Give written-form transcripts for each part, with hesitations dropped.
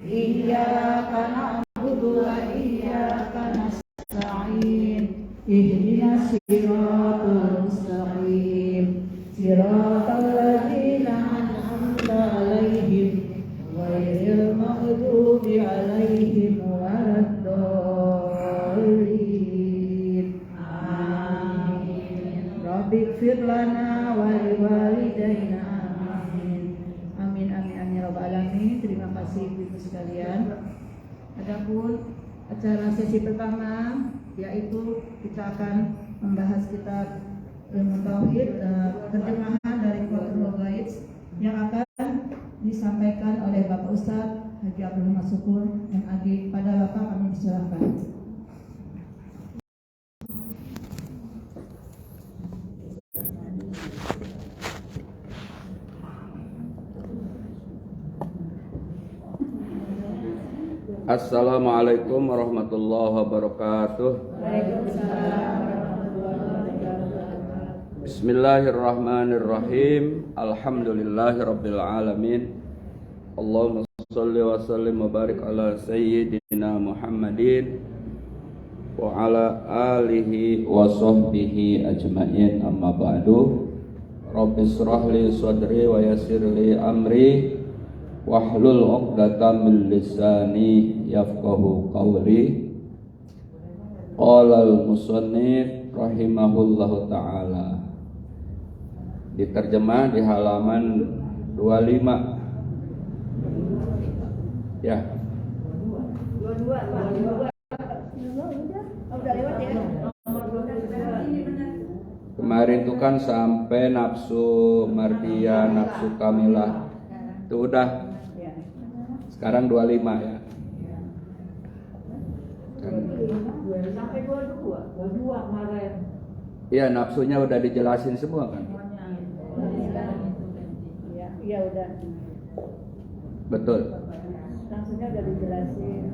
إياك نعبد وإياك نستعين اهدنا الصراط المستقيم صراط الذين أنعمت عليهم غير المغضوب عليهم ولا الضالين آمين رب اغفر لنا ولوالدينا Amin amin amin ya rabbal alamin. Terima kasih Ibu sekalian. Adapun acara sesi pertama yaitu kita akan membahas kitab ilmu tauhid terjemahan dari Fathul Ghaib yang akan disampaikan oleh Bapak Ustadz Haji Abdul Masukur MAD. Pada Bapak kami disilahkan. Assalamualaikum warahmatullahi wabarakatuh. Bismillahirrahmanirrahim. Alhamdulillahirabbil alamin. Allahumma shalli wa sallim wa barik ala sayyidina Muhammadin wa ala alihi wa sahbihi ajmain. Amma ba'du. Rabbi shrah li sadri wa yassir li amri wahlul 'uqdatam min lisani yafqahu qawli. Qala al-musannif rahimahullahu ta'ala. Diterjemah di halaman 25. Ya. 22. Kemarin itu kan sampai nafsu mardia, nafsu kamilah. Itu udah. Sekarang 25 ya. Sampai 22 kemarin. Iya, nafsunya udah dijelasin semua kan? Iya udah. Betul. Nafsunya udah dijelasin.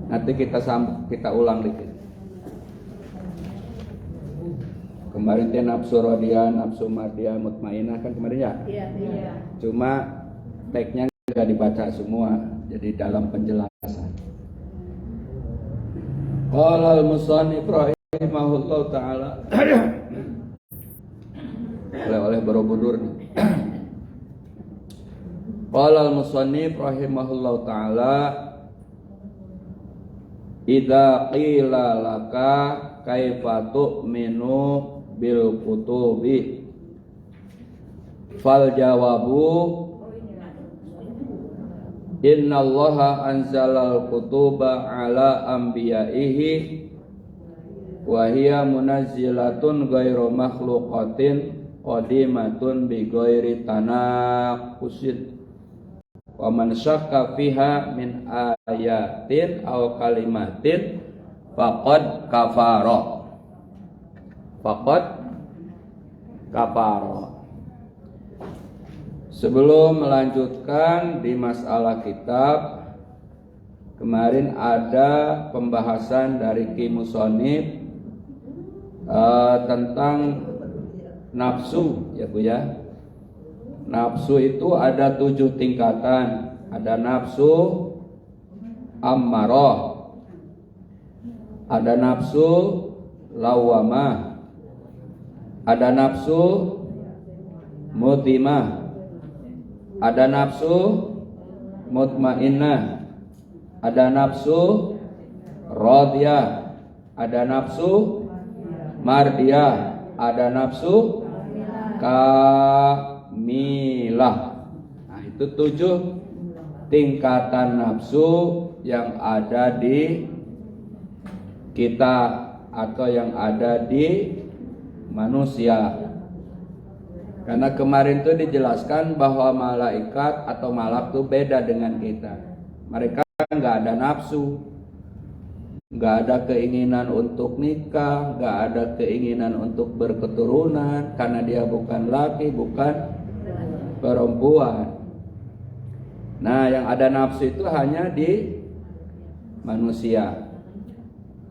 Nanti kita ulang dikit. Kemarin teh nafsu radiyah, nafsu mardiyah, mutmainah kan kemarin ya? Iya. Cuma teksnya nggak dibaca semua, jadi dalam penjelasan. Qala al-musannif rahimahullah ta'ala. Oleh Borobudur nih. Qala al-musannif rahimahullah ta'ala. Idza qila laka kaifa tu'minu bil kutubi fal jawabu innallaha anzalal kutuba ala anbiya'ihi wa hiya munazzilatun ghairu makhluqatin qadimatun bi ghairi tanaqqusin wa man syakka fiha min ayatin aw kalimatin faqad kafara. Sebelum melanjutkan di masalah kitab, kemarin ada pembahasan dari Ki Musonib tentang nafsu, ya Bu ya. Nafsu itu ada 7 tingkatan. Ada nafsu ammarah, ada nafsu lawamah, ada nafsu mutimah, ada nafsu mutmainnah, ada nafsu radiyah, ada nafsu mardiyah, ada nafsu kamilah. Nah, itu 7 tingkatan nafsu yang ada di kita atau yang ada di manusia. Karena kemarin itu dijelaskan bahwa malaikat atau malak itu beda dengan kita. Mereka nggak ada nafsu, nggak ada keinginan untuk nikah, nggak ada keinginan untuk berketurunan, karena dia bukan laki, bukan perempuan. Nah, yang ada nafsu itu hanya di manusia.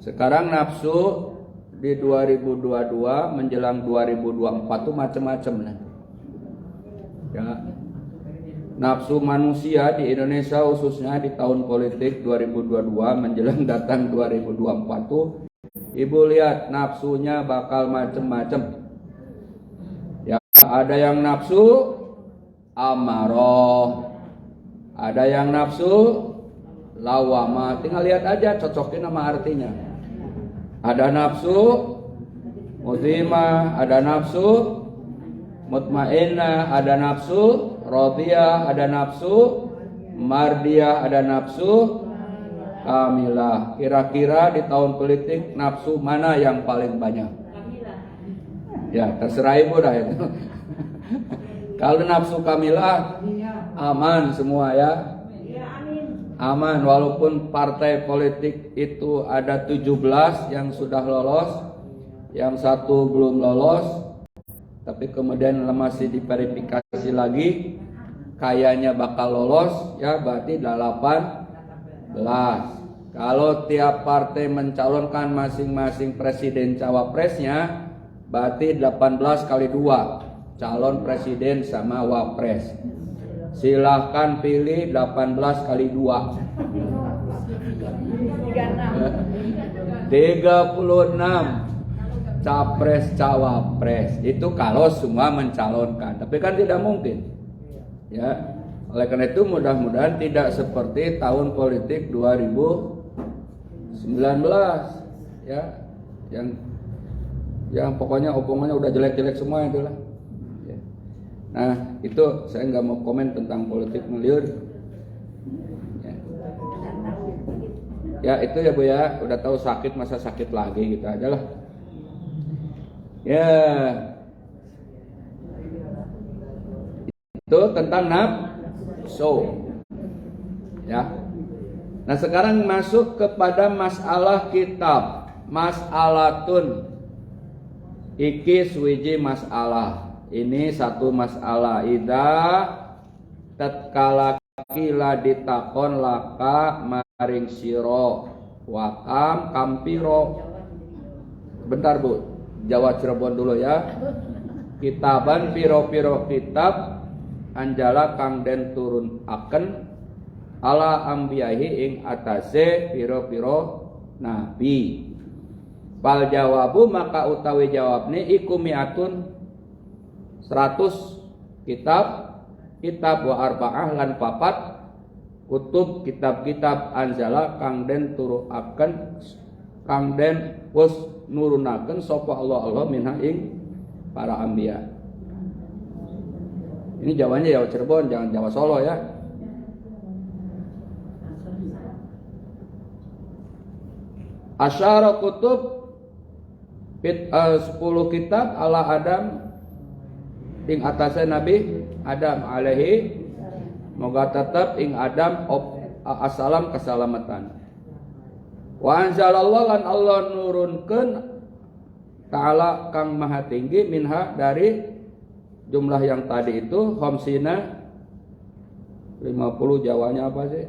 Sekarang nafsu di 2022 menjelang 2024 tuh macam-macam lah. Ya, nafsu manusia di Indonesia khususnya di tahun politik 2022 menjelang datang 2024 tuh ibu lihat nafsunya bakal macem-macem. Ya, ada yang nafsu amarah, ada yang nafsu lawamah. Tinggal lihat aja, cocokin sama artinya. Ada nafsu muzimah, ada nafsu mutmainnah, ada nafsu radiyah, ada nafsu mardiyah, ada nafsu kamilah. Kira-kira di tahun politik nafsu mana yang paling banyak? Ya, terserah ibu dah itu. Kalau nafsu kamilah aman semua ya. Aman, walaupun partai politik itu ada 17 yang sudah lolos, yang satu belum lolos, tapi kemudian masih diverifikasi lagi, kayaknya bakal lolos, ya berarti 18. Kalau tiap partai mencalonkan masing-masing presiden cawapresnya, berarti 18 kali 2, calon presiden sama wapres. Silahkan pilih 18 kali 2 36 capres cawapres. Itu kalau semua mencalonkan. Tapi kan tidak mungkin. Ya. Oleh karena itu mudah-mudahan tidak seperti tahun politik 2019 ya. Yang pokoknya omongannya udah jelek-jelek semua itulah. Nah, itu saya nggak mau komen tentang politik meliur. Ya, itu ya Bu ya, udah tahu sakit masa sakit lagi gitu aja lah. Ya, itu tentang nafsu. Ya. Nah, sekarang masuk kepada masalah kitab. Mas'alatun. Iki suwiji masalah. Ini satu masalah. Ida tatkala kila ditakon laka maring siro wakam kampiro. Bentar Bu, Jawa Cirebon dulu ya. Kitaban piro-piro kitab anjala kang den turun aken ala ambiyahi ing atase piro-piro nabi. Fal jawabu maka utawi jawabne iku mi'atun 100 kitab wa arba'ah lan papat kutub kitab-kitab anzala kang den turuaken kang den wis nurunaken sapa Allah minha ing para anbiya. Ini Jawanya Jawa Cirebon, jangan Jawa Solo ya. Asyara kutub 10 kitab ala Adam ing atasnya Nabi Adam alaihi moga tetap ing Adam assalam keselamatan. Wa anzalallahu lan Allah nurunkeun ta'ala kang maha tinggi minha dari jumlah yang tadi itu khamsina 50 Jawanya apa sih?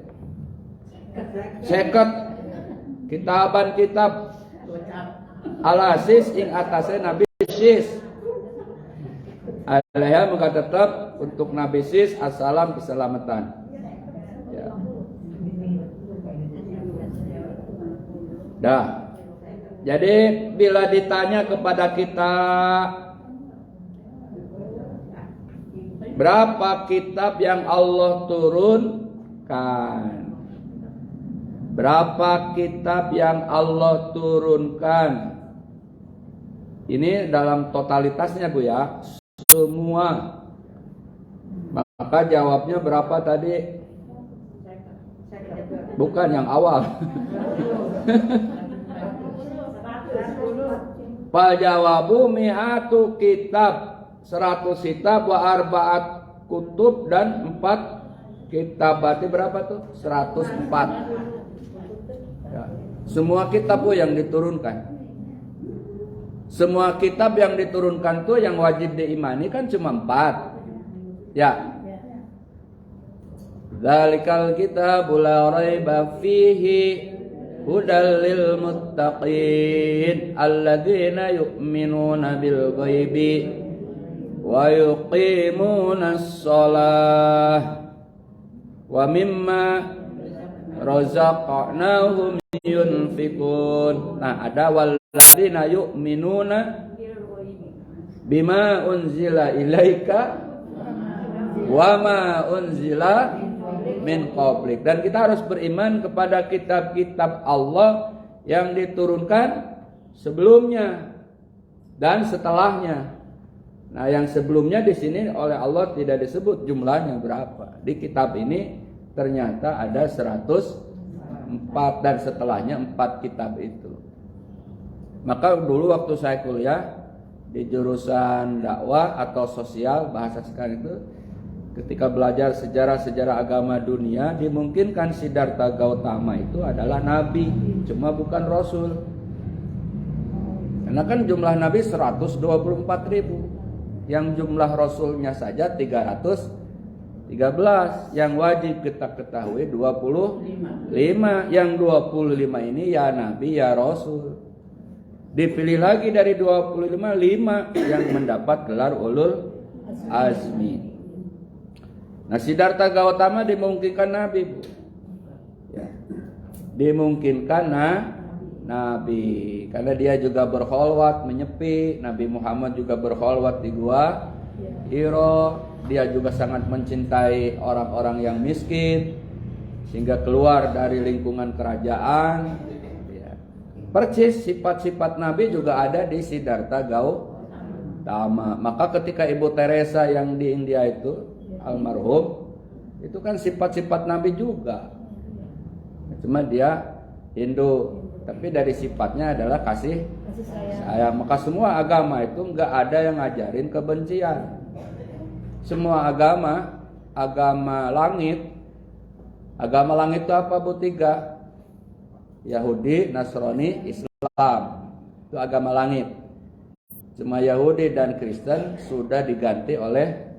Seket kitaban kitab alasis ing atasnya Nabi sis alaiha maka tetap untuk Nabi sis assalam keselamatan ya. Dah. Jadi bila ditanya kepada kita berapa kitab yang Allah turunkan, berapa kitab yang Allah turunkan, ini dalam totalitasnya Bu ya, semua. Maka jawabnya berapa tadi? Bukan yang awal. Fal jawabu mi'atu kitab, 100 kitab wa arba'at kutub dan 4 kitab. Berarti berapa tuh? 104. Ya. Semua kitab Bu yang diturunkan. Semua kitab yang diturunkan tuh yang wajib diimani kan cuma 4. Ya. Dzalikal kitabul la raiba fihi hudal lil muttaqin alladzina yu'minuna bil ghaibi wa yuqimunas shalah wa mimma razaqnahum yunfikun. Nah, ada walladzina yu'minuna bima unzila ilaika wa ma unzila min qablik. Dan kita harus beriman kepada kitab-kitab Allah yang diturunkan sebelumnya dan setelahnya. Nah, yang sebelumnya di sini oleh Allah tidak disebut jumlahnya berapa. Di kitab ini ternyata ada 104 dan setelahnya 4 kitab itu. Maka dulu waktu saya kuliah di jurusan dakwah atau sosial bahasa sekarang itu, ketika belajar sejarah-sejarah agama dunia, dimungkinkan Siddhartha Gautama itu adalah nabi, cuma bukan rasul. Karena kan jumlah nabi 124.000. Yang jumlah rasulnya saja 313. Yang wajib kita ketahui 25. Yang 25 ini ya nabi ya rasul. Dipilih lagi dari 25, 5 yang mendapat gelar ulul azmi. Nah, Siddhartha Gautama dimungkinkan nabi, Bu. Ya. Dimungkinkan nabi karena dia juga berkholwat menyepi. Nabi Muhammad juga berkholwat di gua Hiro. Dia juga sangat mencintai orang-orang yang miskin sehingga keluar dari lingkungan kerajaan. Ya. Persis sifat-sifat nabi juga ada di Siddhartha Gautama. Maka ketika Ibu Teresa yang di India itu almarhum, itu kan sifat-sifat nabi juga. Cuma dia Hindu, tapi dari sifatnya adalah kasih sayang. Maka semua agama itu enggak ada yang ngajarin kebencian. Semua agama langit itu apa, Bu? 3. Yahudi, Nasrani, Islam. Itu agama langit. Cuma Yahudi dan Kristen sudah diganti oleh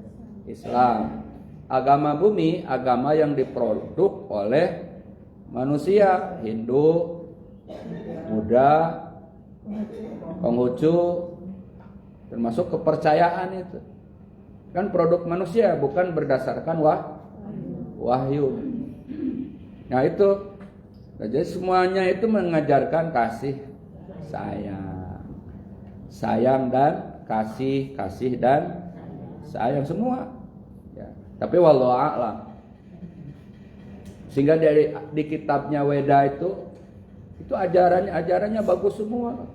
Islam. Agama bumi, agama yang diproduk oleh manusia, Hindu, Buddha, Konghucu, termasuk kepercayaan itu. Kan produk manusia, bukan berdasarkan wahyu. Nah itu, jadi semuanya itu mengajarkan kasih sayang dan kasih dan sayang semua. Ya. Tapi wallahu a'lam. Sehingga di kitabnya Weda itu ajarannya bagus semua.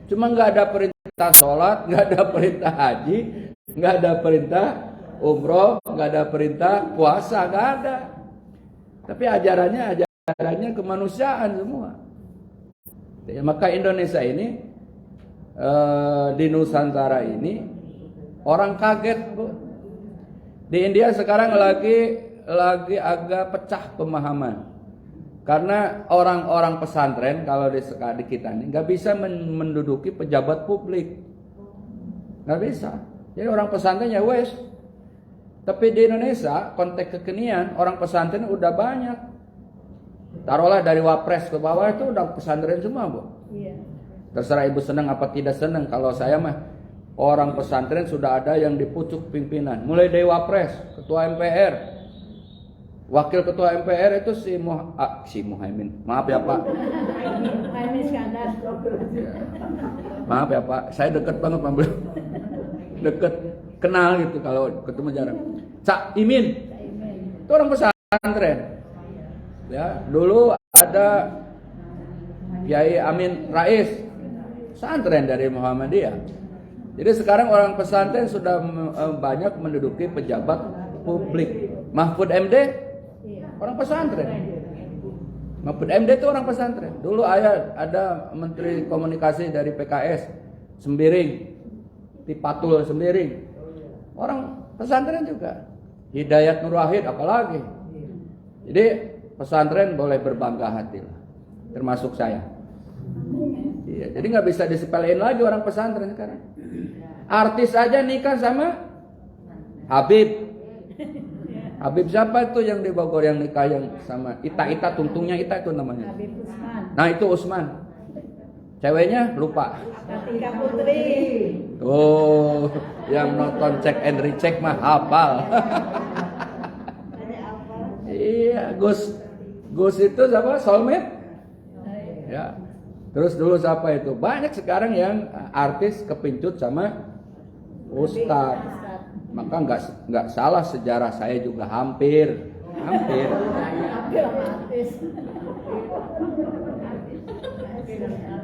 Cuma nggak ada perintah sholat, nggak ada perintah haji, nggak ada perintah umroh, nggak ada perintah puasa, nggak ada. Tapi ajarannya kemanusiaan semua. Ya, maka Indonesia ini di Nusantara ini orang kaget, Bu. Di India sekarang lagi agak pecah pemahaman. Karena orang-orang pesantren kalau di kita ini nggak bisa menduduki pejabat publik, nggak bisa. Jadi orang pesantren ya wes. Tapi di Indonesia konteks kekinian orang pesantren udah banyak. Taruhlah dari wapres ke bawah itu udah pesantren semua, Bu. Iya. Terserah ibu senang apa tidak senang. Kalau saya mah orang pesantren sudah ada yang dipucuk pimpinan. Mulai dari wapres, ketua MPR. Wakil ketua MPR itu si Muhaimin. Maaf ya Pak. Muhaimin Skandar. Maaf ya Pak, saya deket banget sama beliau. Deket, kenal gitu kalau ketemu jarang. Cak Imin. Itu orang pesantren. Ya, dulu ada Kiai Amin Rais, pesantren dari Muhammadiyah. Jadi sekarang orang pesantren sudah banyak menduduki pejabat publik. Mahfud MD orang pesantren. Mahfud MD itu orang pesantren. Dulu ada Menteri Komunikasi dari PKS, Sembiring, Tipatul Sembiring, orang pesantren juga. Hidayat Nur Wahid apalagi. Jadi pesantren boleh berbangga hati lah, termasuk saya. Iya, jadi nggak bisa disepelein lagi orang pesantren sekarang. Artis aja nikah sama Habib. Habib siapa itu yang di Bogor yang nikah yang sama Ita tungtungnya Ita itu namanya. Habib Usman. Nah itu Usman. Ceweknya lupa. Kartika Putri. Oh, yang nonton Check and Recheck mah hafal. Gus itu siapa? Soulmate? Ya. Terus dulu siapa itu? Banyak sekarang yang artis kepincut sama ustadz. Maka nggak salah sejarah saya juga hampir.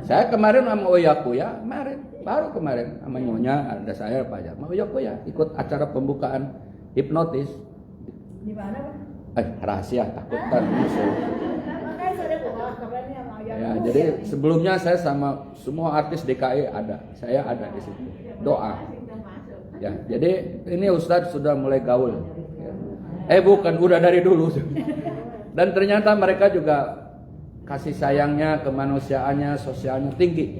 Saya kemarin sama Oyakuya, baru kemarin sama Nyonya ada saya Pak sama Oyakuya ikut acara pembukaan hipnotis. Di mana, Pak? Rahasia, takutkan musuh. Makanya saya bawa kabarnya sama Ayah. Ya, jadi sebelumnya saya sama semua artis DKI ada, saya ada di situ. Doa. Ya, jadi ini Ustadz sudah mulai gaul. Ya. Bukan, udah dari dulu. Dan ternyata mereka juga kasih sayangnya, kemanusiaannya, sosialnya tinggi.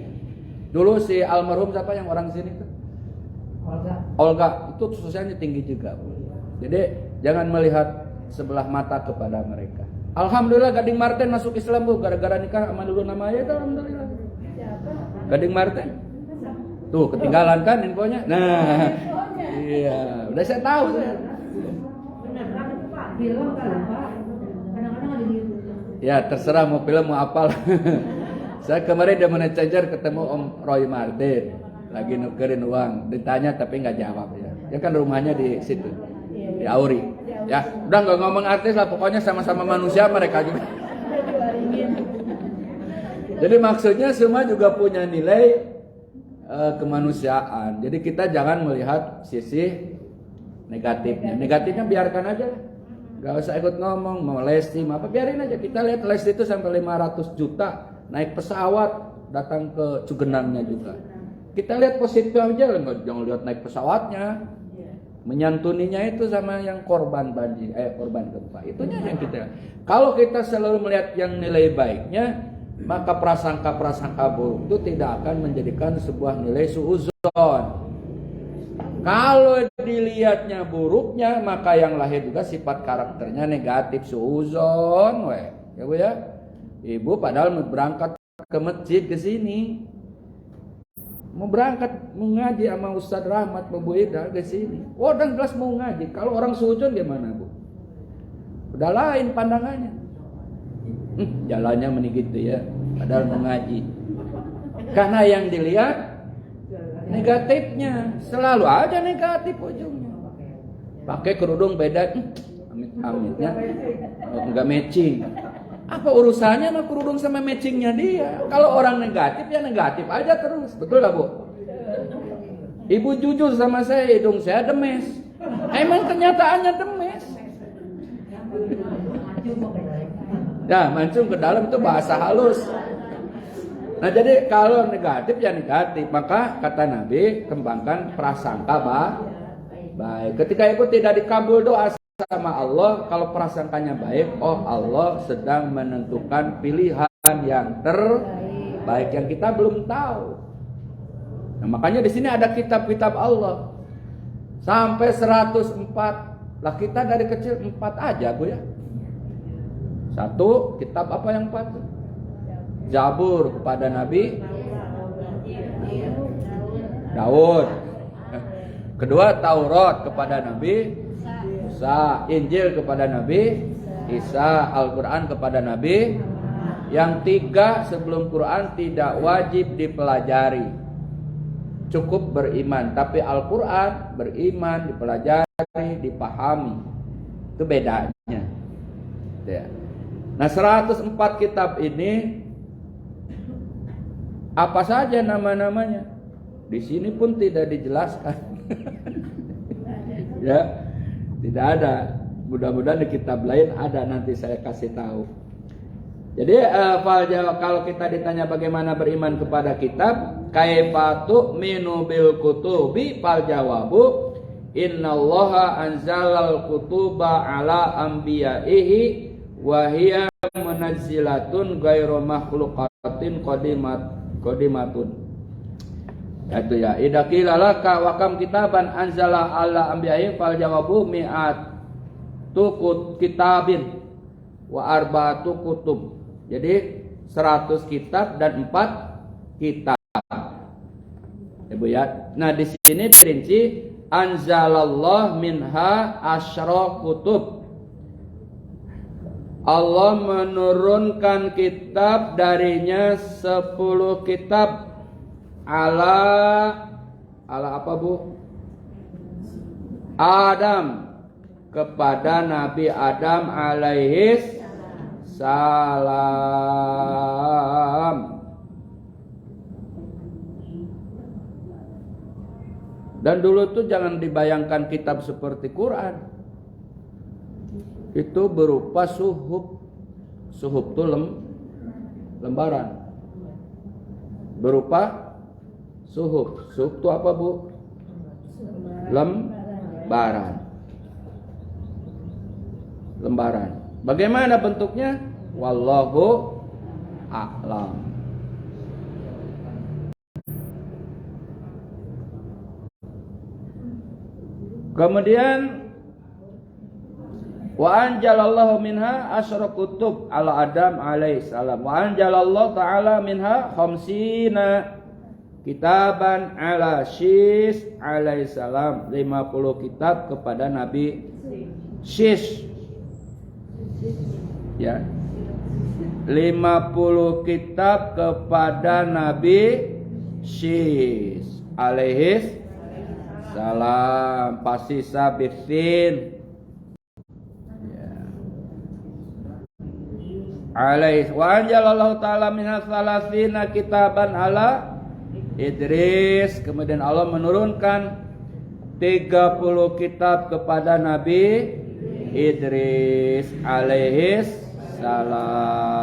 Dulu si almarhum siapa yang orang sini tuh? Olga, itu sosialnya tinggi juga. Jadi jangan melihat sebelah mata kepada mereka. Alhamdulillah Gading Marten masuk Islam Bu, gara-gara nikah sama dulu nama ayah itu alhamdulillah. Gading Marten. Tuh ketinggalan kan infonya. Nah, iya, udah saya tahu saya. Film kali, Pak. Kadang-kadang ada di YouTube. Ya terserah mau film mau apal. Saya kemarin di Money-Changer ketemu Om Roy Martin, lagi nukerin uang, ditanya tapi nggak jawab ya. Ya kan rumahnya di situ, di Auri. Ya udah nggak ngomong artis lah, pokoknya sama-sama manusia mereka juga. Jadi maksudnya semua juga punya nilai kemanusiaan. Jadi kita jangan melihat sisi negatifnya. Negatifnya biarkan aja. Gak usah ikut ngomong, mau Lesti, apa biarin aja. Kita lihat Lesti itu sampai 500 juta naik pesawat datang ke Cugenangnya juga. Kita lihat positif aja, jangan lihat naik pesawatnya. Menyantuninya itu sama yang korban banjir, korban gempa. Itunya yang kita. Kalau kita selalu melihat yang nilai baiknya, maka prasangka-prasangka buruk itu tidak akan menjadikan sebuah nilai suudzon. Kalau dilihatnya buruknya, maka yang lahir juga sifat karakternya negatif, suudzon, ya Bu ya. Ibu padahal mau berangkat ke masjid ke sini, mau berangkat mengaji sama Ustadz Rahmat, Bu Ida ke sini. Dan jelas mau ngaji. Kalau orang suudzon gimana Bu? Udah lain pandangannya. Jalannya begitu ya, padahal mau ngaji. Karena yang dilihat negatifnya, selalu aja negatif ujungnya. Pakai kerudung beda, amit-amitnya enggak matching. Apa urusannya sama kerudung sama matchingnya dia? Kalau orang negatif ya negatif aja terus, betul lah Bu? Ibu jujur sama saya, hidung saya demes. Emang kenyataannya demes. Nah, mancung ke dalam itu bahasa halus. Nah jadi kalau negatif ya negatif, maka kata Nabi kembangkan prasangka baik. Ketika itu tidak dikabul doa sama Allah, kalau prasangkanya baik, Allah sedang menentukan pilihan yang terbaik yang kita belum tahu. Nah makanya di sini ada kitab-kitab Allah sampai 104. Lah kita dari kecil 4 aja Bu ya. 1 kitab apa yang 4? Zabur kepada Nabi Daud. Kedua Taurat kepada Nabi Musa, Injil kepada Nabi Isa, Al-Quran kepada Nabi. Yang 3 sebelum Quran tidak wajib dipelajari, cukup beriman. Tapi Al-Quran beriman, dipelajari, dipahami. Itu bedanya ya. Nah 104 kitab ini apa saja nama-namanya? Di sini pun tidak dijelaskan. Ya, tidak ada. Mudah-mudahan di kitab lain ada, nanti saya kasih tahu. Jadi kalau kita ditanya bagaimana beriman kepada kitab, kaifa tu'minu bil kutubi, fal jawabu innallaha anzalal kutuba ala anbiya'ihi wa hiya munazzilatun ghairu makhluqatin qadimatun. Itu ya. Idza qila laka wa kam kitaban anzala ala anbiya'i fal jawabu mi'atu kitabin wa arba'atu kutub. Jadi 100 kitab dan 4 kitab. Ibu ya. Nah, di sini dirinci anzalallah minha asyra kutub. Allah menurunkan kitab darinya 10 kitab ala apa Bu? Adam, kepada Nabi Adam alaihis salam. Dan dulu tuh jangan dibayangkan kitab seperti Quran. Itu berupa suhuf. Suhuf itu lembaran. Berupa suhuf. Suhuf itu apa Bu? Lembaran. Lembaran. Bagaimana bentuknya? Wallahu a'lam. Kemudian wa anjalallahu minha asyra kutub ala Adam alaihi salam. Wa anjalallahu ta'ala minha khamsina kitaban ala Syis alaihi salam. 50 kitab kepada Nabi Syis. Ya. 50 kitab kepada Nabi Syis alaihi salam. Pasisa bisin alaih wa anjalallahu ta'ala minha salasina kitaban ala Idris. Kemudian Allah menurunkan 30 kitab kepada Nabi Idris alaihi salam.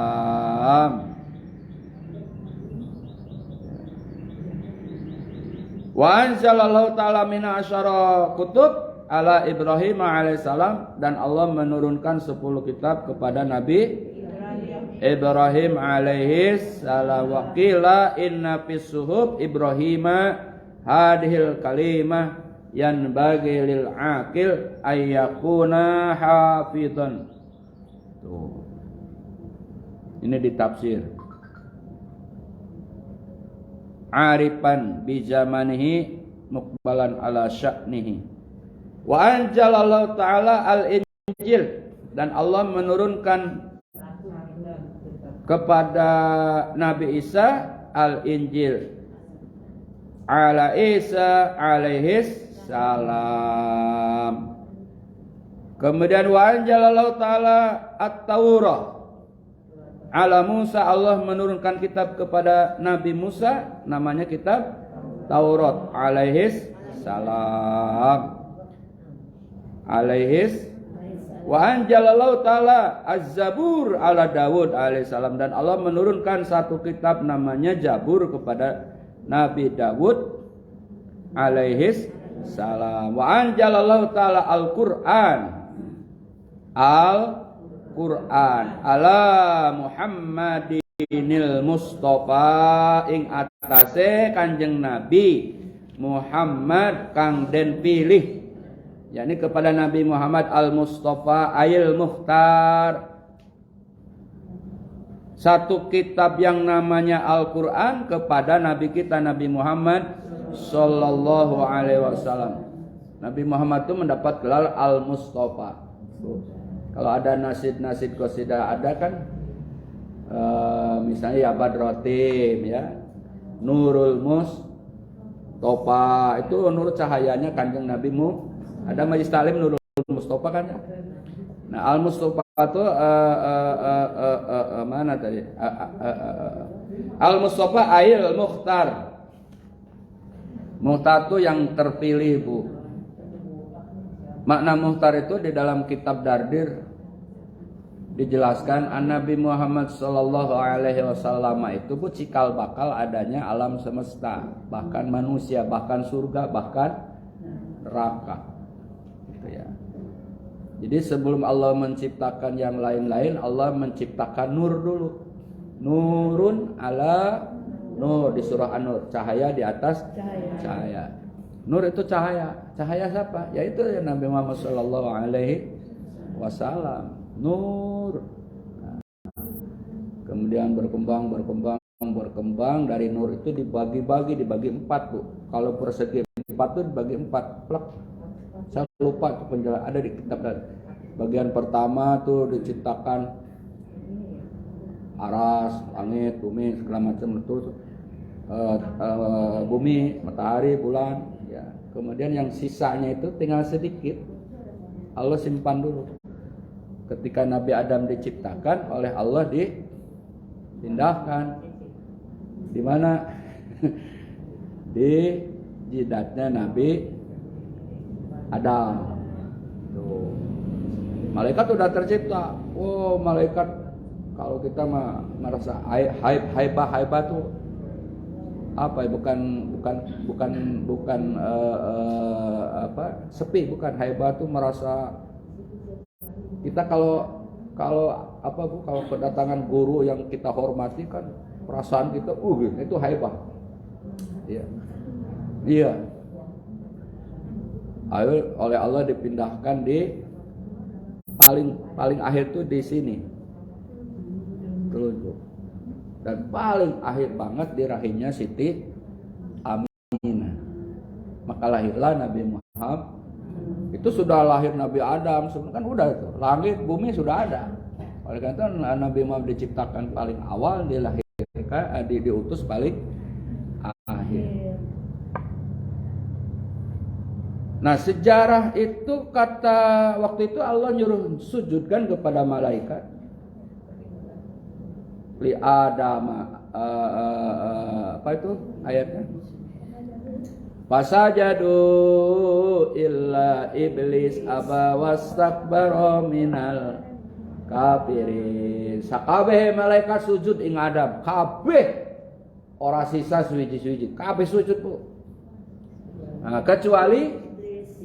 Wa anjalallahu ta'ala minha asyara kutub ala Ibrahim alaihi salam. Dan Allah menurunkan 10 kitab kepada Nabi Ibrahim alaihi salam. Wa qila inna fis suhuf Ibrahim hadhil kalimah yanbaghi lil aqil ayyakuna hafizan. Tuh. Ini ditafsir. Arifan bi zamanihi muqbalan ala sya'nihi. Wa anjalallahu ta'ala al-injil. Dan Allah menurunkan kepada Nabi Isa al-Injil ala Isa alaihis salam. Kemudian wa anjalallahu ta'ala at-Taurah ala Musa. Allah menurunkan kitab kepada Nabi Musa, namanya kitab Taurat alaihis salam. Alaihis. Wa anjalallahu ta'ala az-Zabur ala Dawud alaihissalam. Dan Allah menurunkan satu kitab namanya Zabur kepada Nabi Dawud alaihis salam. Wa anjalallahu ta'ala al-Qur'an ala Muhammadinil Mustafa ing atase Kanjeng Nabi Muhammad kang den pilih, yakni kepada Nabi Muhammad al-Mustafa ayil Mukhtar. Satu kitab yang namanya Al-Quran kepada Nabi kita Nabi Muhammad sallallahu alaihi wasallam. Nabi Muhammad itu mendapat gelar al-Mustafa. Kalau ada nasid qasidah ada kan, misalnya ya Badrotim, ya Nurul Mustafa, itu nur cahayanya Kanjeng Nabi ada Majlis Taklim Nurul Mustafa kan ya. Nah al-Mustafa itu mana tadi? Al-Mustafa Ail Mukhtar. Mukhtar itu yang terpilih Bu. Makna Mukhtar itu di dalam kitab Dardir dijelaskan Nabi Muhammad sallallahu alaihi wasallam itu Bu cikal bakal adanya alam semesta, bahkan manusia, bahkan surga, bahkan neraka. Gitu ya. Jadi sebelum Allah menciptakan yang lain-lain, Allah menciptakan nur dulu. Nurun ala nur di surah An-Nur, cahaya di atas cahaya. Nur itu cahaya. Cahaya siapa? Yaitu ya Nabi Muhammad sallallahu alaihi wasallam. Nur. Nah, kemudian berkembang dari nur itu dibagi 4 Bu. Kalau persegi 4 itu dibagi 4. Plak. Saya lupa itu penjelasan ada di kitab. Bagian pertama tuh diciptakan aras, langit, bumi, segala macam terus bumi, matahari, bulan, ya. Kemudian yang sisanya itu tinggal sedikit, Allah simpan dulu. Ketika Nabi Adam diciptakan oleh Allah dipindahkan di mana? Di jidatnya Nabi Adam. Tuh. Malaikat sudah tercipta. Oh, malaikat kalau kita mah merasa haibah tuh apa ya? Bukan sepi, bukan haibah tuh merasa kita kalau apa Bu, kalau kedatangan guru yang kita hormati kan perasaan kita itu haibah. Iya. Iya. Oleh Allah dipindahkan di paling akhir tuh di sini. Terus dan paling akhir banget di rahimnya Siti Aminah. Maka lahirlah Nabi Muhammad. Itu sudah lahir Nabi Adam, sebenarnya kan udah itu. Langit, bumi sudah ada. Oleh karena itu Nabi Muhammad diciptakan paling awal, dilahirkan, diutus paling akhir. Nah, sejarah itu kata waktu itu Allah nyuruh sujudkan kepada malaikat. Li Adam, apa itu ayatnya? Fasajadu illa iblis aba wastakbara minal kafirin. Sakabeh malaikat sujud ing Adam. Kabeh ora sisa suwiji-suwiji. Kabeh sujud, Bu. Nah, kecuali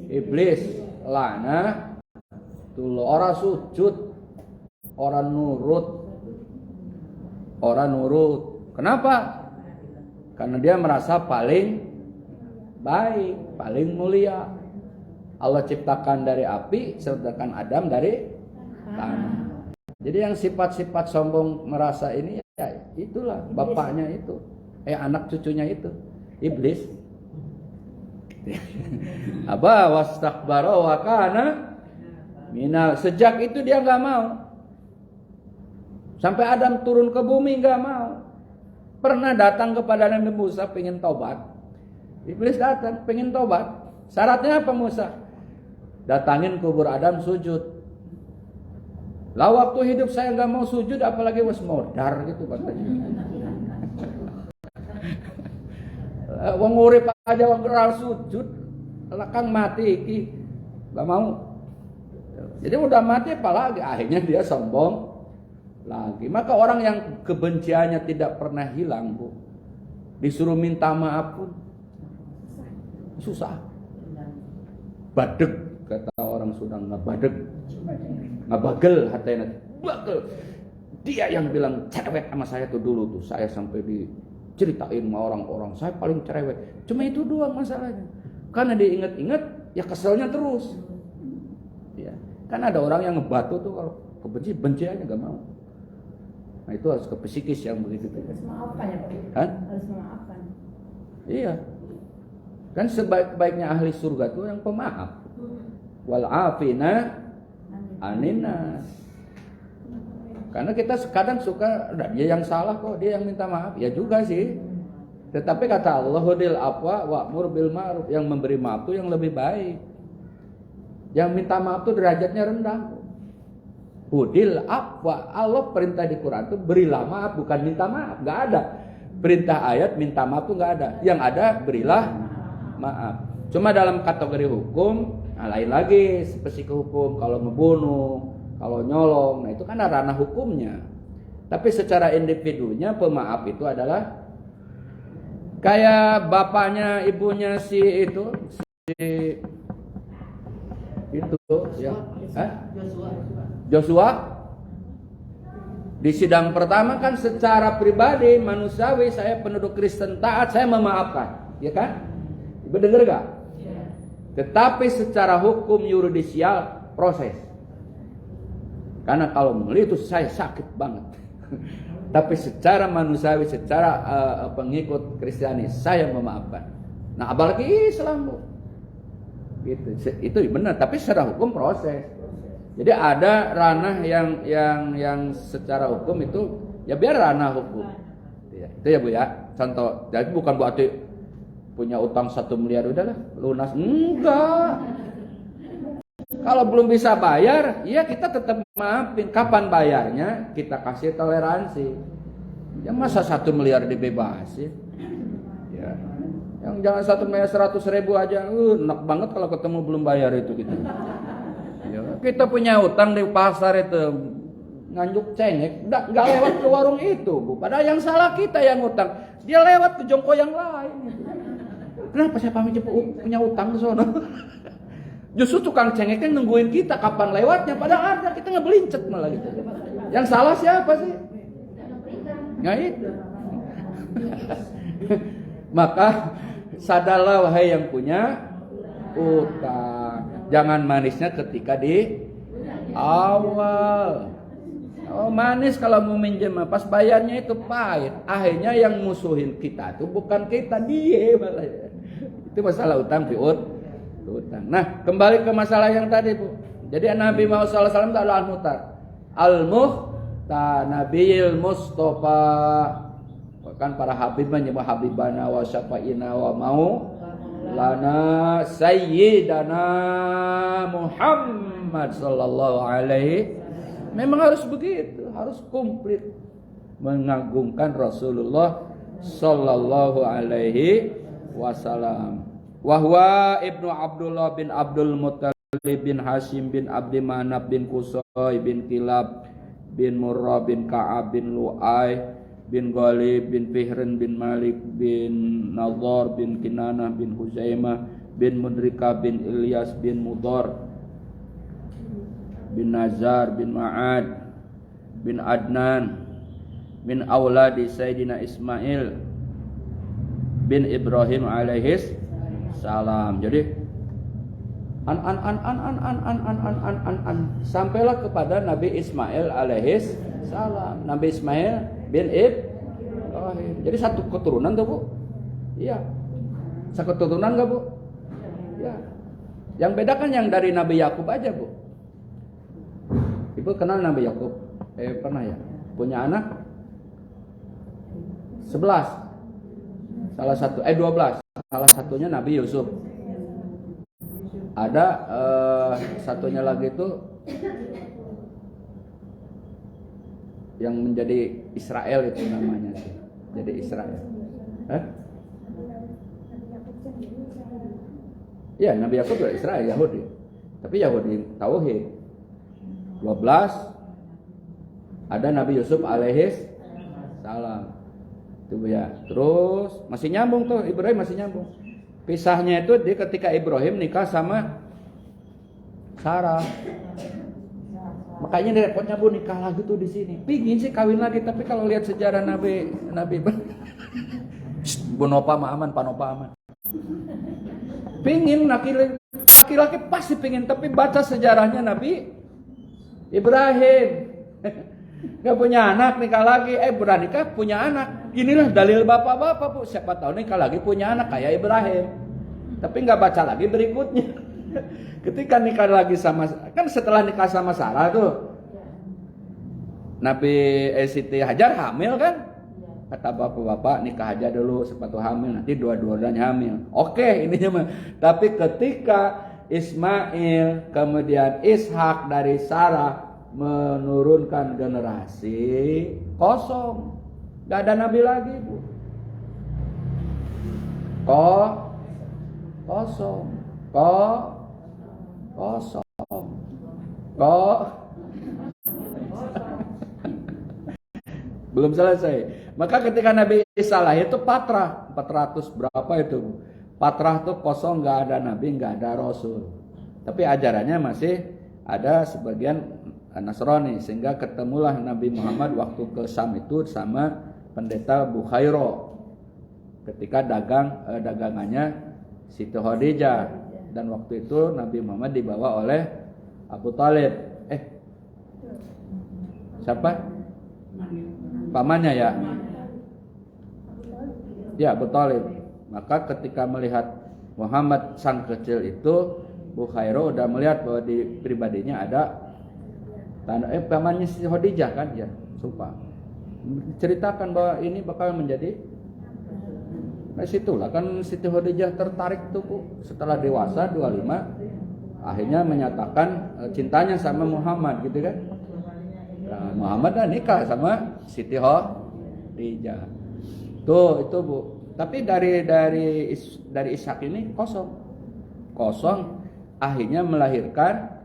iblis lana tuh ora sujud, ora nurut. Kenapa? Karena dia merasa paling baik, paling mulia. Allah ciptakan dari api, sedangkan Adam dari tanah. Jadi yang sifat-sifat sombong merasa ini ya itulah bapaknya itu, anak cucunya itu, iblis. Aba wastakbara wa kana minal. Sejak itu dia nggak mau. Sampai Adam turun ke bumi nggak mau. Pernah datang kepada Nabi Musa pengen tobat. Iblis datang pengen tobat. Syaratnya apa Musa? Datangin kubur Adam sujud. Lah waktu hidup saya nggak mau sujud, apalagi was modar gitu katanya. Wong urip aja wong geral sujud, lekang mati iki nggak mau. Jadi udah mati apalagi, akhirnya dia sombong lagi. Maka orang yang kebenciannya tidak pernah hilang, Bu, disuruh minta maaf pun susah. Badeg kata orang Sunda, ngabagel hatena. Bagel. Dia yang bilang cerewet sama saya tuh dulu tuh, saya sampai diceritain sama orang-orang, saya paling cerewet. Cuma itu doang masalahnya. Karena diingat-ingat ya keselnya terus. Ya. Kan ada orang yang ngebatu tuh kalau benci aja gak mau. Nah itu harus ke psikis yang begitu tuh. Harus memaafkan ya Pak? Hah? Harus memaafkan. Iya. Kan sebaik-baiknya ahli surga tuh yang pemaaf. Wal afina aninas. Karena kita kadang suka dia yang salah kok, dia yang minta maaf. Ya juga sih. Tetapi kata Allah, hudil afwa wa'mur bil ma'ruf, yang memberi maaf itu yang lebih baik. Yang minta maaf itu derajatnya rendah. Hudil afwa, Allah perintah di Quran itu berilah maaf, bukan minta maaf. Enggak ada. Perintah ayat minta maaf itu enggak ada. Yang ada berilah maaf. Cuma dalam kategori hukum, nah lain lagi spesifik hukum. Kalau membunuh, kalau nyolong, nah itu kan ranah hukumnya. Tapi secara individunya pemaaf itu adalah kayak bapaknya, ibunya si itu ya, Joshua. Di sidang pertama kan secara pribadi manusiawi, saya penduduk Kristen taat, saya memaafkan, ya kan? Ibu dengar gak? Tetapi secara hukum yuridisial proses. Karena kalau melihat itu saya sakit banget. Tapi secara manusiawi, secara pengikut Kristiani, saya memaafkan. Nah, apalagi Islam, Bu. Gitu. Itu benar, tapi secara hukum proses. Jadi ada ranah yang secara hukum itu Ya biar ranah hukum. Ya, itu ya Bu ya. Contoh, jadi bukan berarti punya utang 1 miliar udahlah lunas. Enggak. Kalau belum bisa bayar, ya kita tetap maafin. Kapan bayarnya? Kita kasih toleransi. Ya masa 1 miliar dibebasin? Ya. Yang jangan 1 miliar 100.000 aja. Enak banget kalau ketemu belum bayar itu gitu. Ya, kita punya utang di pasar itu nganjuk cengek, nggak lewat ke warung itu, Bu. Padahal yang salah kita yang utang, dia lewat ke jongko yang lain. Gitu. Kenapa saya pamit punya utang ke sono? Justru tukang cengeknya nungguin kita kapan lewatnya, padahal ada kita ngebelincet malah gitu. Yang salah siapa sih? Ya itu. Maka sadarlah wahai yang punya utang. Jangan manisnya ketika di awal. Oh manis kalau mau minjem, pas bayarnya itu pahit. Akhirnya yang musuhin kita itu bukan kita, dia malah. Itu masalah utang utang. Nah kembali ke masalah yang tadi Bu. Jadi Nabi Muhammad SAW itu adalah al-muhtar. Al-muhtar Nabiil Mustafa. Kan para habib menyebut habibana wa syafa'ina wa mau lana sayyidana Muhammad sallallahu alaihi. Memang harus begitu, harus komplit mengagungkan Rasulullah sallallahu alaihi wasallam. Wa huwa ibnu Abdullah bin Abdul Muttalib bin Hashim bin Abdi Manaf bin Qusay bin Kilab bin Murrah bin Ka'ab bin Lu'ay bin Ghalib bin Fihrin bin Malik bin Nadhar bin Kinanah bin Huzaimah bin Mudrika bin Ilyas bin Mudhar bin Nazar bin Ma'ad bin Adnan bin auladi Sayyidina Ismail bin Ibrahim alaihis salam. Jadi sampailah kepada Nabi Ismail alaihis salam. Nabi Ismail bin Ibrahim. Jadi satu keturunan tuh Bu? Iya. Satu keturunan enggak Bu? Iya. Yang beda kan yang dari Nabi Yakub aja Bu. Ibu kenal Nabi Yakub? Pernah ya? Punya anak? 11. Salah satu 12. Salah satunya Nabi Yusuf. Ada satunya lagi itu yang menjadi Israel itu namanya sih. Jadi Israel. Ya, Nabi Yakub juga Israel, Yahudi. Tapi Yahudi tauhid. 12 ada Nabi Yusuf alaihis salam. Itu ya. Terus masih nyambung tuh, Ibrahim masih nyambung. Pisahnya itu dia ketika Ibrahim nikah sama Sarah. Makanya repotnya Bu nikah lagi tuh di sini. Pingin sih kawin lagi, tapi kalau lihat sejarah Nabi Bu Nopa mah aman, Panopa aman. Pingin laki-laki pasti pingin, tapi baca sejarahnya Nabi Ibrahim. Gak punya anak nikah lagi, berani nikah punya anak. Inilah dalil bapak-bapak Bu. Siapa tahu nikah lagi punya anak kayak Ibrahim. Tapi nggak baca lagi berikutnya. Ketika nikah lagi sama, kan setelah nikah sama Sarah tuh, Nabi Siti Hajar hamil kan? Kata bapak-bapak nikah aja dulu sepatu hamil, nanti dua-duanya hamil. Oke, ini mah. Tapi ketika Ismail kemudian Ishak dari Sarah menurunkan generasi kosong, nggak ada nabi lagi Bu. Kosong. Belum selesai. Maka ketika Nabi Isa lahir itu Patrah 400 berapa itu? Patrah tuh kosong, nggak ada nabi, nggak ada rasul. Tapi ajarannya masih ada sebagian Nasrani, sehingga ketemulah Nabi Muhammad waktu ke Sam itu sama pendeta Bukhairo ketika dagangannya Siti Khadijah, dan waktu itu Nabi Muhammad dibawa oleh Abu Thalib. Siapa? Pamannya ya? Ya, Abu Thalib. Maka ketika melihat Muhammad sang kecil itu, Bukhairo udah melihat bahwa di pribadinya ada tanda pamannya Siti Khadijah kan ya, sumpah. ceritakan bahwa ini bakal menjadi. Nah situlah kan Siti Khadijah tertarik tuh Bu. Setelah dewasa 25 akhirnya menyatakan cintanya sama Muhammad gitu kan. Nah, Muhammad dah nikah sama Siti Khadijah. Tuh itu Bu. Tapi dari Ishak ini kosong akhirnya melahirkan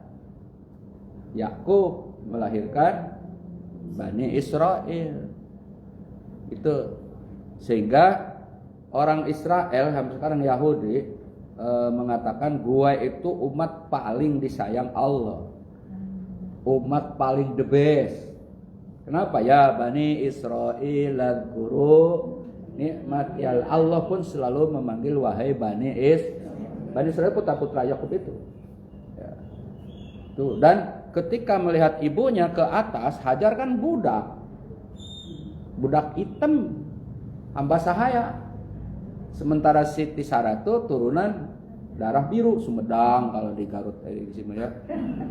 Yakub, melahirkan Bani Israel. Itu sehingga orang Israel sampai sekarang Yahudi mengatakan gua itu umat paling disayang Allah, umat paling the best. Kenapa ya Bani Israel guru nikmati Allah pun selalu memanggil wahai Bani Israel putra-putra Yakub itu. Ya. Tuh dan ketika melihat ibunya ke atas, Hajar kan budak hitam, hamba sahaya. Sementara Siti Sarah itu turunan darah biru, Sumedang kalau di Garut di sini ya.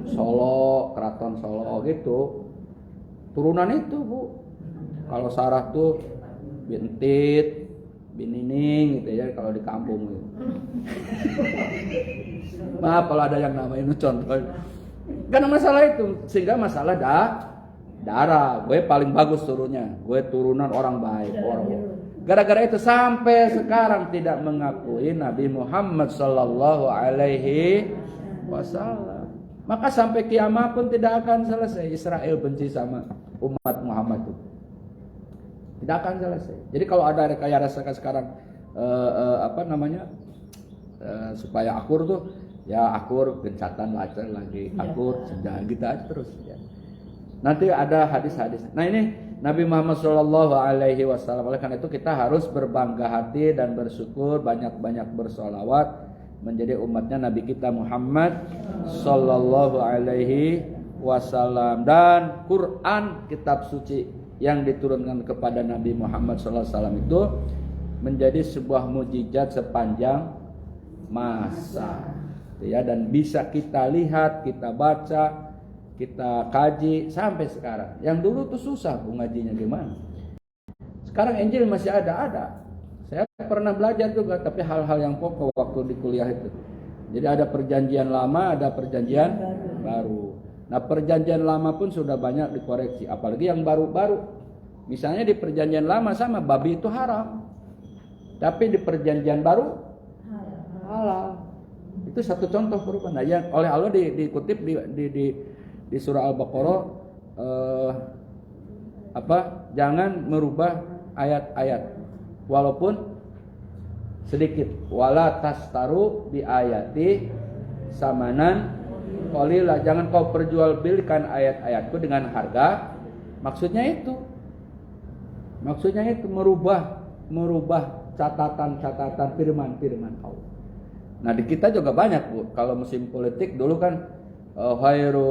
Solo, Keraton Solo gitu. Turunan itu, Bu. Kalau Sarah tuh Bintit, Binining gitu ya kalau di kampung gitu. Maaf kalau ada yang namain contoh. Karena masalah itu, sehingga masalah darah. Gue paling bagus turunnya. Gue turunan orang baik, Gara-gara itu sampai sekarang tidak mengakui Nabi Muhammad sallallahu alaihi wasallam. Maka sampai kiamat pun tidak akan selesai Israel benci sama umat Muhammad itu. Tidak akan selesai. Jadi kalau ada rekayasa sekarang supaya akur tuh ya akur gencatan lagi akur sedang gitu aja terus ya. Nanti ada hadis-hadis. Nah ini Nabi Muhammad Shallallahu Alaihi Wasallam. Oleh karena itu kita harus berbangga hati dan bersyukur, banyak-banyak bersolawat menjadi umatnya Nabi kita Muhammad Shallallahu Alaihi Wasallam. Dan Quran kitab suci yang diturunkan kepada Nabi Muhammad Shallallahu Alaihi Wasallam itu menjadi sebuah mukjizat sepanjang masa. Ya, dan bisa kita lihat, kita baca, kita kaji sampai sekarang. Yang dulu tuh susah Bu ngajinya gimana. Sekarang Injil masih ada. Saya pernah belajar juga tapi hal-hal yang pokok waktu di kuliah itu. Jadi ada perjanjian lama, ada perjanjian baru. Nah, perjanjian lama pun sudah banyak dikoreksi, apalagi yang baru-baru. Misalnya di perjanjian lama sama babi itu haram. Tapi di perjanjian baru halal. Itu satu contoh perubahan. Nah, yang oleh Allah dikutip di surah Al-Baqarah jangan merubah ayat-ayat walaupun sedikit. Wala tastaru bi ayati samanan qalila. Jangan kau perjualbelikan ayat-ayatku dengan harga. Maksudnya itu merubah catatan firman Allah. Nah, di kita juga banyak Bu. Kalau musim politik dulu kan khairu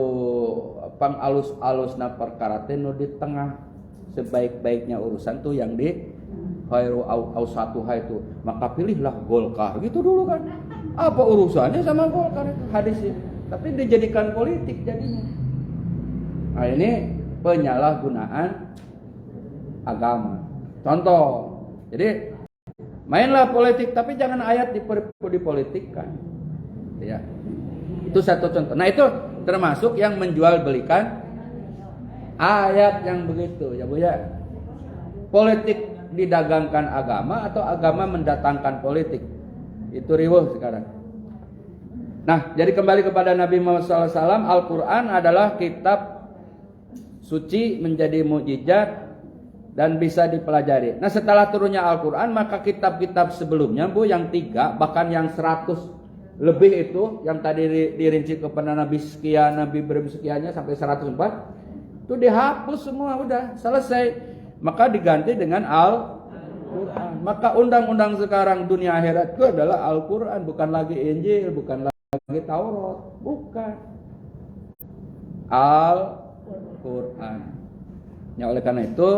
alus-alusna perkara teh nu di tengah, sebaik-baiknya urusan tuh yang di khairu ausatuha itu, maka pilihlah Golkar gitu dulu kan. Apa urusannya sama Golkar itu hadisnya, tapi dijadikan politik jadinya. Nah, ini penyalahgunaan agama. Contoh, jadi mainlah politik tapi jangan ayat dipolitikkan. Ya. Itu satu contoh. Nah, itu termasuk yang menjual belikan ayat yang begitu ya Bu ya. Politik didagangkan agama atau agama mendatangkan politik. Itu riweuh sekarang. Nah, jadi kembali kepada Nabi Muhammad SAW, Al-Quran adalah kitab suci menjadi mukjizat dan bisa dipelajari. Nah, setelah turunnya Al-Quran, maka kitab-kitab sebelumnya Bu, yang 3 bahkan yang 100 lebih itu yang tadi dirinci kepada Nabi sekian, Nabi bersekiannya sampai 104 itu dihapus semua, udah selesai. Maka diganti dengan Al-Quran. Maka undang-undang sekarang dunia akhirat itu adalah Al-Quran, bukan lagi Injil, bukan lagi Taurat, bukan Al-Quran. Ya, oleh karena itu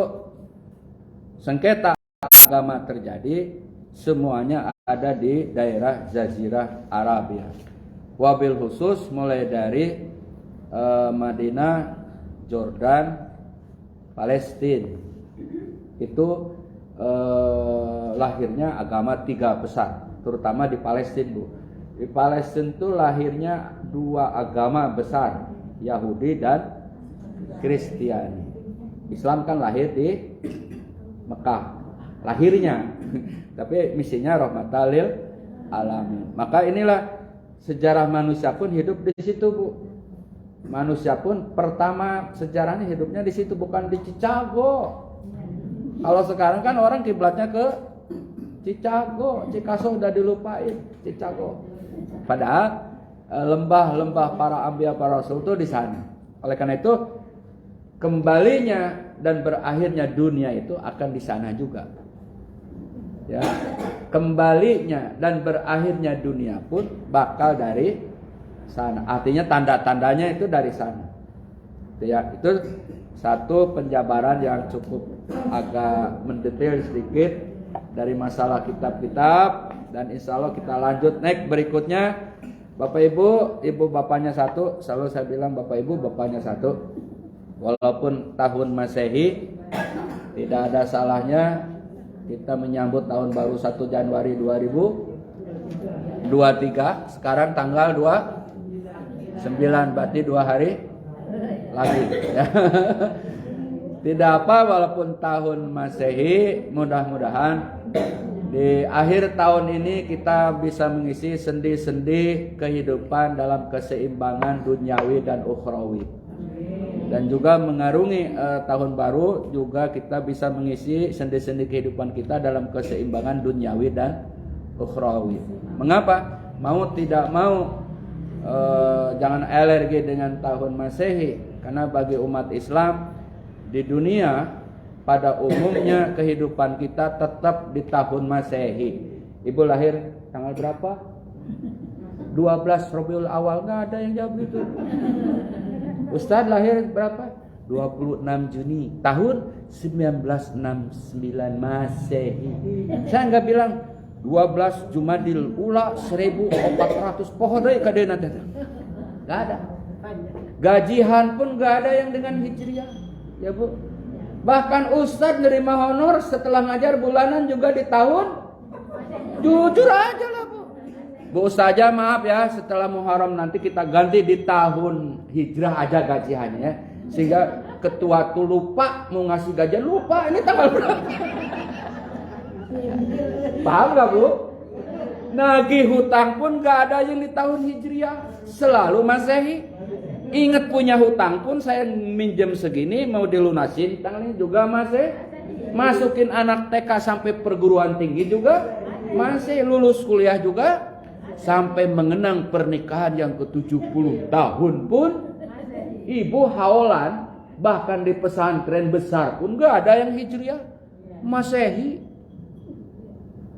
sengketa agama terjadi semuanya ada di daerah Jazirah Arabia. Wabil khusus mulai dari Madinah, Jordan, Palestina. itu lahirnya agama 3 besar, terutama di Palestina, Bu. Di Palestina itu lahirnya 2 agama besar, Yahudi dan Kristiani. Islam kan lahir di Mekah, lahirnya. Tapi misinya rahmatan lil alamin. Maka inilah sejarah manusia pun hidup di situ, Bu. Manusia pun pertama sejarahnya hidupnya di situ, bukan di Chicago. Kalau sekarang kan orang kiblatnya ke Chicago, Chicago udah dilupain, Chicago. Padahal lembah-lembah para anbiya, para rasul itu di sana. Oleh karena itu kembalinya dan berakhirnya dunia itu akan di sana juga. Ya, kembalinya dan berakhirnya dunia pun bakal dari sana. Artinya tanda-tandanya itu dari sana. Ya, itu satu penjabaran yang cukup agak mendetail sedikit dari masalah kitab-kitab, dan insya Allah kita lanjut next berikutnya. Bapak Ibu, ibu bapaknya satu, selalu saya bilang Bapak Ibu bapaknya satu. Walaupun tahun Masehi tidak ada salahnya kita menyambut tahun baru 1 Januari 2023. Sekarang tanggal 29, berarti 2 hari lagi. Tidak apa, walaupun tahun Masehi, mudah-mudahan di akhir tahun ini kita bisa mengisi sendi-sendi kehidupan dalam keseimbangan duniawi dan ukhrawi. Dan juga mengarungi tahun baru juga kita bisa mengisi sendi-sendi kehidupan kita dalam keseimbangan duniawi dan ukhrawi. Mengapa? Mau tidak mau jangan alergi dengan tahun Masehi, karena bagi umat Islam di dunia pada umumnya kehidupan kita tetap di tahun Masehi. Ibu lahir tanggal berapa? 12 Rabiul Awal, nggak ada yang jawab itu. Ustadz lahir berapa? 26 Juni tahun 1969 Masehi. Saya nggak bilang 12 Jumadil Ula 1400 pohon deh kadena datang. Nggak ada. Gajian pun nggak ada yang dengan Hijriah, ya Bu. Bahkan Ustadz nerima honor setelah ngajar bulanan juga di tahun. Jujur aja lah Bu. Bu Ustazah maaf ya, setelah Muharram nanti kita ganti di tahun Hijrah aja gajiannya ya. Sehingga ketua tuh lupa mau ngasih gajian, lupa ini tanggal berapa. Paham gak Bu? Nagih hutang pun gak ada yang di tahun Hijriah, selalu Masehi. Ingat punya hutang pun saya minjem segini mau dilunasin, tanggal ini juga Masehi. Masukin anak TK sampai perguruan tinggi juga masih, lulus kuliah juga, sampai mengenang pernikahan yang ke-70 tahun pun ibu haolan. Bahkan di pesantren besar pun gak ada yang Hijriah, Masehi.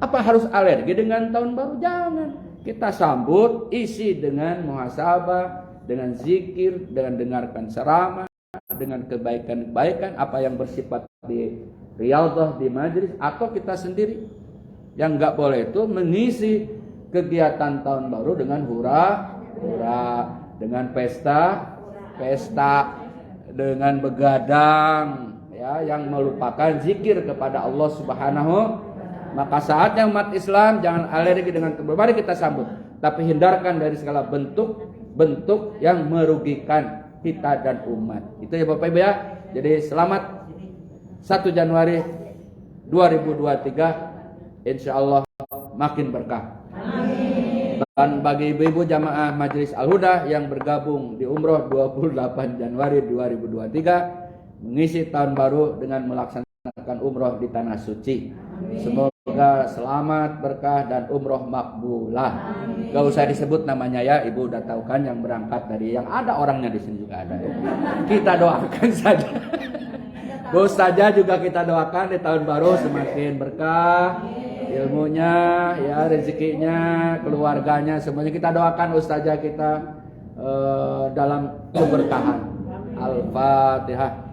Apa harus alergi dengan tahun baru? Jangan. Kita sambut, isi dengan muhasabah, dengan zikir, dengan dengarkan ceramah, dengan kebaikan-kebaikan apa yang bersifat di riyadhah, di majelis, atau kita sendiri. Yang nggak boleh itu mengisi kegiatan tahun baru dengan hura-hura, dengan pesta, dengan begadang, ya, yang melupakan zikir kepada Allah Subhanahu. Maka saatnya umat Islam jangan alergi dengan tahun baru. Mari kita sambut, tapi hindarkan dari segala bentuk yang merugikan kita dan umat. Itu ya Bapak Ibu ya. Jadi selamat 1 Januari 2023, insya Allah makin berkah. Amin. Dan bagi ibu-ibu jamaah Majelis Al-Huda yang bergabung di umroh 28 Januari 2023, mengisi tahun baru dengan melaksanakan umroh di tanah suci. Semoga selamat, berkah, dan umroh makbulah. Gak usah disebut namanya ya, ibu udah tahu kan yang berangkat dari, yang ada orangnya di sini juga ada. Ya. Kita doakan saja. Bu Ustazah juga kita doakan di tahun baru semakin berkah, ilmunya, ya, rezekinya, keluarganya, semuanya kita doakan Ustazah kita dalam keberkahan. Al-Fatihah.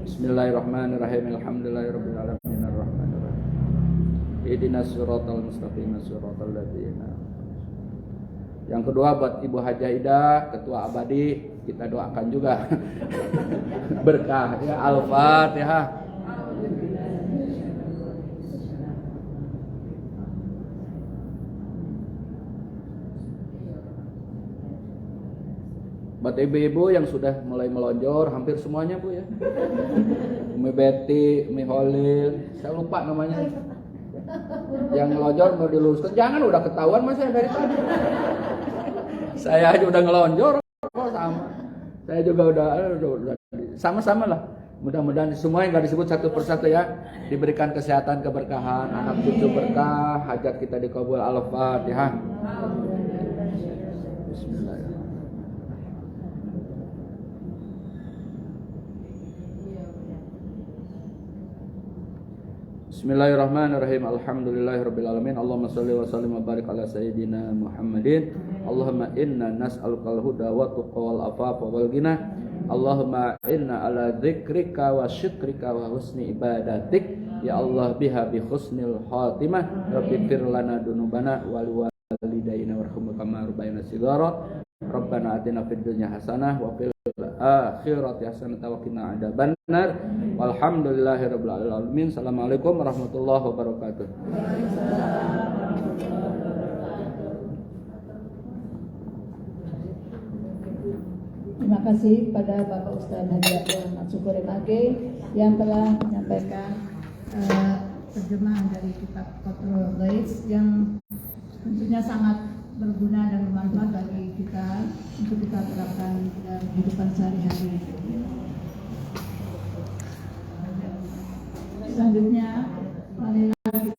Bismillahirrahmanirrahim. Alhamdulillahirabbil alamin arrahmanir rahim. Ihdinas siratal mustaqim siratal ladzina Yang kedua buat Ibu Haja Ida, Ketua Abadi, kita doakan juga berkah ya. Al-Fatihah. Buat ibu-ibu yang sudah mulai melonjor, hampir semuanya Bu ya. Umi Betty, Umi Holil, saya lupa namanya. Yang ngelonjor mau diluruskan, jangan udah ketahuan Mas saya dari tadi. Saya aja udah ngelonjor kok sama. Saya juga udah sama-sama lah. Mudah-mudahan semua yang gak disebut satu persatu ya, diberikan kesehatan, keberkahan, anak cucu berkah, hajat kita dikabul. Al-Fatihah. Bismillahirrahmanirrahim. Alhamdulillahirabbil alamin. Allahumma shalli wa sallim wa barik ala sayyidina Muhammadin. Allahumma inna nas'alukal huda wa tuqa wal afafa wal ghina. Allahumma inna ala dzikrika wa syukrika wa husni ibadatik. Ya Allah biha bi husnil khatimah. Rabbighfir lana dunubana wal walidayna warhamhum kama rabbayana shighara. Rabbana atina fid dunya hasanah wa fil akhirati hasanah wa qina adzabannar. Walhamdulillahirabbil alamin. Assalamualaikum warahmatullahi wabarakatuh. Terima kasih pada Bapak Ustaz Haji Ahmad Syukuri Mage yang telah menyampaikan terjemahan dari kitab Fathul Ghaib yang tentunya sangat berguna dan bermanfaat bagi kita untuk kita terapkan dalam kehidupan sehari-hari. Selanjutnya, marilah kita